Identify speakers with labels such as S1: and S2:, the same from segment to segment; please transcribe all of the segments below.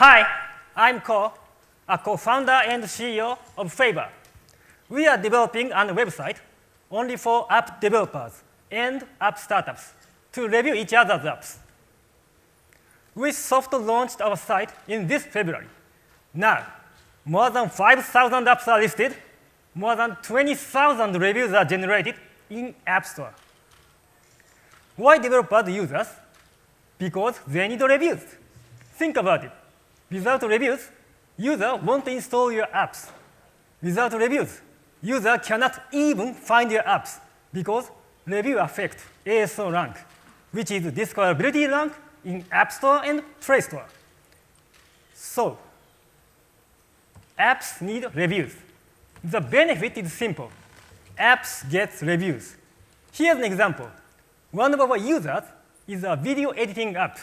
S1: Hi, I'm Ko, a co-founder and CEO of Favorr. We are developing a website only for app developers and app startups to review each other's apps. We soft launched our site in this February. Now, more than 5,000 apps are listed, more than 20,000 reviews are generated in App Store. Why developers use us? Because they need reviews. Think about it. Without reviews, users won't install your apps. Without reviews, users cannot even find your apps because reviews affect ASO rank, which is discoverability rank in App Store and Play Store. So, apps need reviews. The benefit is simple. Apps get reviews. Here's an example. One of our users is a video editing app.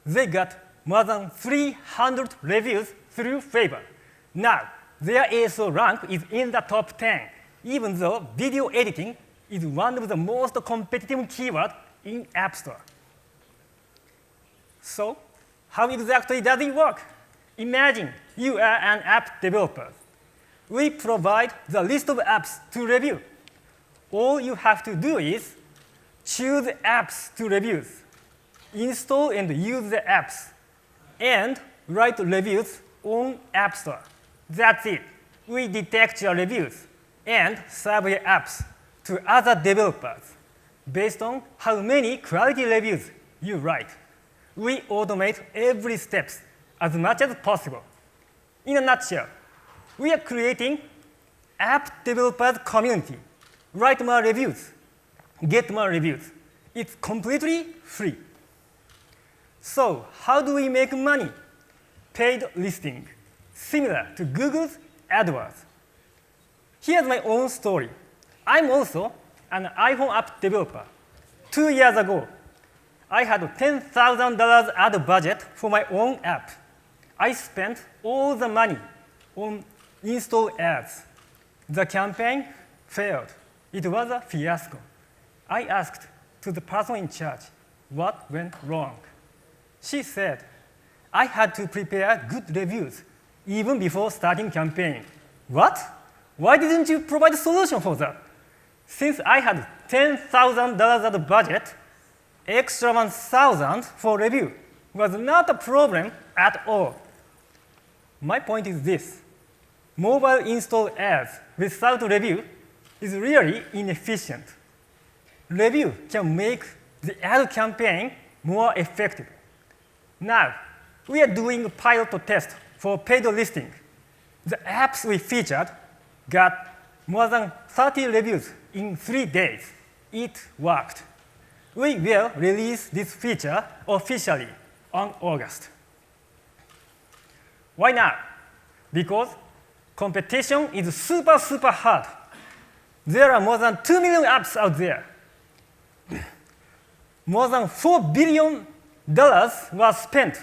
S1: They got more than 300 reviews through Favorr. Now, their ASO rank is in the top 10, even though video editing is one of the most competitive keywords in App Store. So, how exactly does it work? Imagine you are an app developer. We provide the list of apps to review. All you have to do is choose apps to review, install and use the apps, and write reviews on App Store. That's it. We detect your reviews and serve your apps to other developers based on how many quality reviews you write. We automate every step as much as possible. In a nutshell, we are creating app developers community. Write more reviews, get more reviews. It's completely free. So how do we make money? Paid listing, similar to Google's AdWords. Here's my own story. I'm also an iPhone app developer. 2 years ago, I had $10,000 ad budget for my own app. I spent all the money on install ads. The campaign failed. It was a fiasco. I asked to the person in charge what went wrong. She said, I had to prepare good reviews even before starting campaign. What? Why didn't you provide a solution for that? Since I had $10,000 at the budget, extra 1,000 for review was not a problem at all. My point is this. Mobile install ads without review is really inefficient. Review can make the ad campaign more effective. Now, we are doing a pilot test for paid listing. The apps we featured got more than 30 reviews in 3 days. It worked. We will release this feature officially on August. Why now? Because competition is super, super hard. There are more than 2 million apps out there. More than $4 billion was spent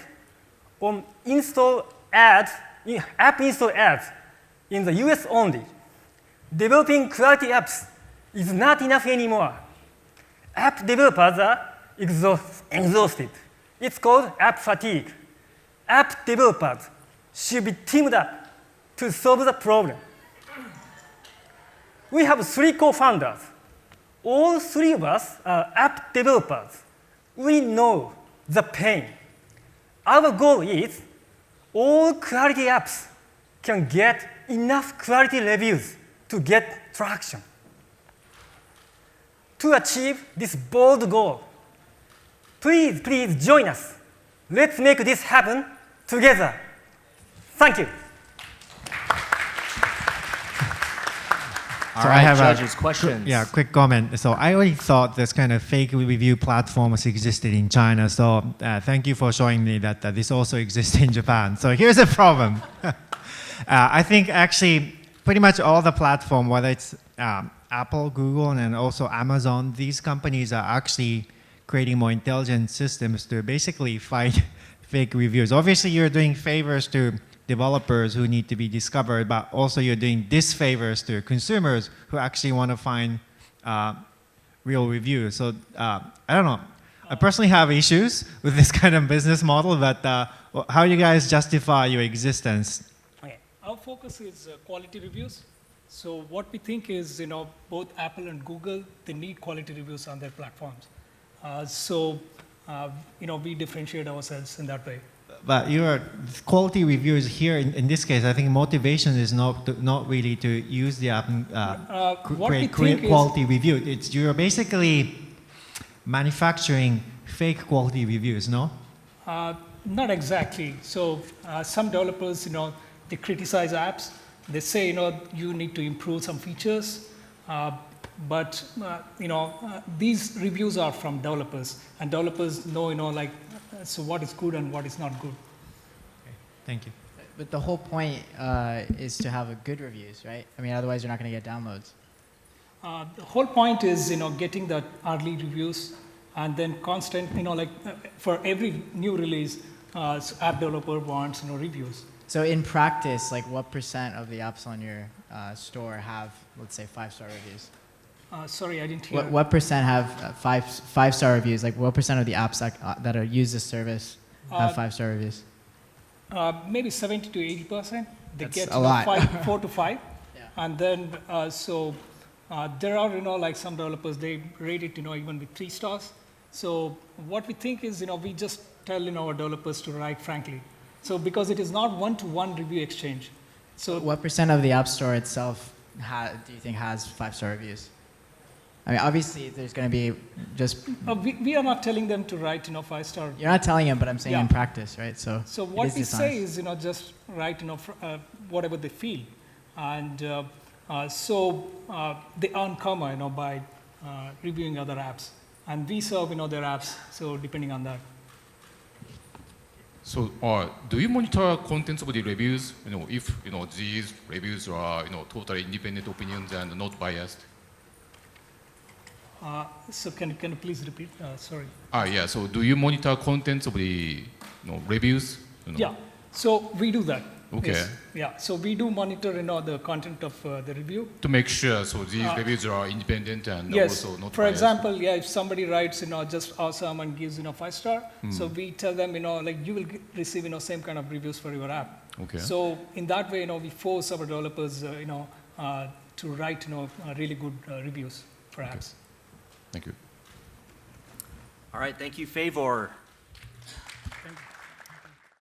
S1: on app install ads in the US only. Developing quality apps is not enough anymore. App developers are exhausted. It's called app fatigue. App developers should be teamed up to solve the problem. We have 3 co-founders. All 3 of us are app developers. We know the pain. Our goal is all quality apps can get enough quality reviews to get traction. To achieve this bold goal, please join us. Let's make this happen together. Thank you.
S2: So I have judges, questions.
S3: Yeah, quick comment. So I already thought this kind of fake review platforms existed in China. So thank you for showing me that this also exists in Japan. So here's the problem. I think actually pretty much all the platform, whether it's Apple, Google, and also Amazon, these companies are actually creating more intelligent systems to basically fight fake reviews. Obviously, you're doing favors to developers who need to be discovered, but also you're doing disfavors to consumers who actually want to find real reviews. So I don't know. I personally have issues with this kind of business model, but how do you guys justify your existence?
S1: Okay.
S2: Our focus is quality reviews. So what we think is, both Apple and Google, they need quality reviews on their platforms. We differentiate ourselves in that way.
S3: But your quality reviews here, in this case, I think motivation is not really to use the app create quality review. You're basically manufacturing fake quality reviews, no?
S2: Not exactly. So some developers, they criticize apps. They say, you need to improve some features. But these reviews are from developers, and developers know, so what is good and what is not good.
S3: Okay. Thank you.
S4: But the whole point is to have a good reviews, right? I mean, otherwise you're not going to get downloads.
S2: The whole point is, getting the early reviews, and then constant, for every new release, app developer wants, reviews.
S4: So in practice, what % of the apps on your store have, let's say, 5-star reviews?
S2: Sorry, I didn't hear.
S4: What % have five-star reviews? What % of the apps that are use this service have 5-star reviews?
S2: Maybe 70 to 80%. They
S4: That's
S2: get
S4: a lot.
S2: 4 to 5,
S4: Yeah.
S2: and then there are some developers, they rate it even with 3 stars. So what we think is we just tell our developers to write frankly. So because it is not one-to-one review exchange. So
S4: what % of the App Store itself do you think has 5-star reviews? I mean, obviously, there's going to be just...
S2: we are not telling them to write, 5-star.
S4: You're not telling them, but I'm saying in practice, right? So
S2: what we say is, just write, whatever they feel. And they earn karma, by reviewing other apps. And we serve, their apps, so depending on that.
S5: So, do you monitor contents of the reviews? If these reviews are totally independent opinions and not biased.
S2: So can you please repeat? Sorry.
S5: Yeah. So, do you monitor contents of the reviews?
S2: Yeah. So we do that.
S5: Okay.
S2: Yes. Yeah. So we do monitor the content of the review.
S5: To make sure, so these reviews are independent and
S2: yes.
S5: also not
S2: For
S5: biased.
S2: example, if somebody writes, just awesome and gives, 5-star, so we tell them, you will receive, same kind of reviews for your app.
S5: Okay.
S2: So in that way, we force our developers, to write, really good reviews for apps.
S5: Thank you.
S6: All right, thank you, Favorr.